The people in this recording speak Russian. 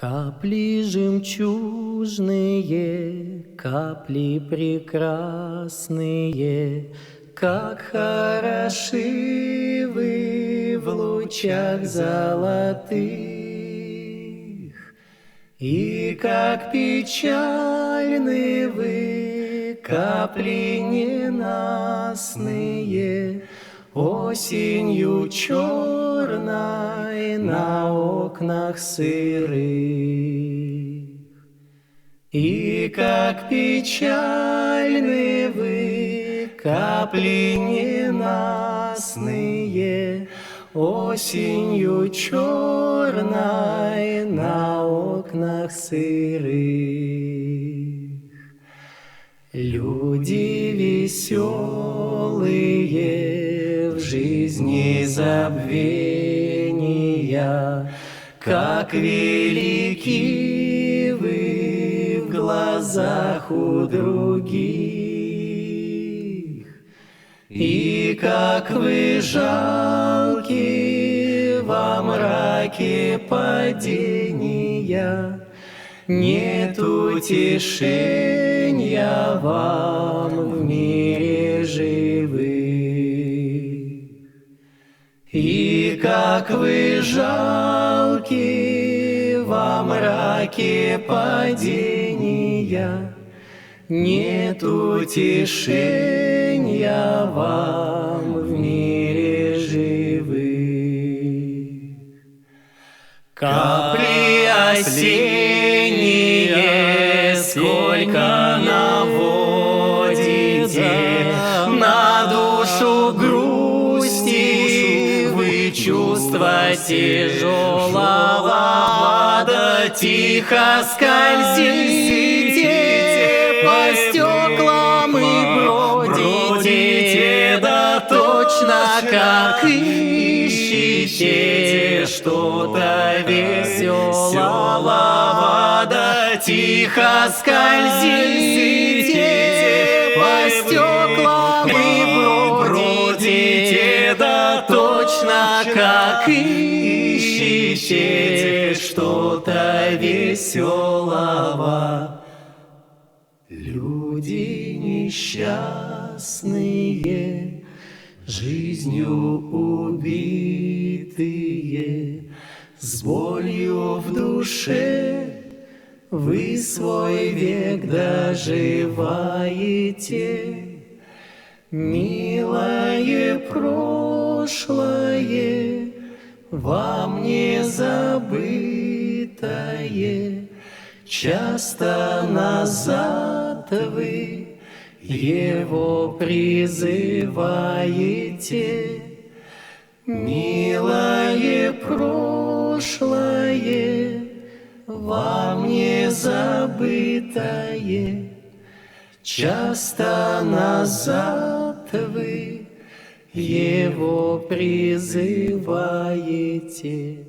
Капли жемчужные, капли прекрасные, как хороши вы в лучах золотых, и как печальны вы, капли ненастные, осенью черной на окнах сырых. И как печальны вы, капли ненастные, осенью черной на окнах сырых. Люди веселые в жизни забвения, как велики вы в глазах у других, и как вы жалки во мраке падения, нет утешения вам в мире живых. И как вы жалки во мраке падения, нет утешения вам в мире живых. Капли осенние, сколько наводите на душу грусти, вы чувства тяжелого ада тихо скользите по стеклам и бродите, да точно как ищите что-то веселого, да тихо скользите по стеклам и бродите, да точно как ищите что-то веселого. Люди несчастные, жизнью убитые, с болью в душе, вы свой век доживаете. Милое прошлое, вам не забытое, часто назад вы его призываете. Милое прошлое, вам не забытое, часто назад вы его призываете.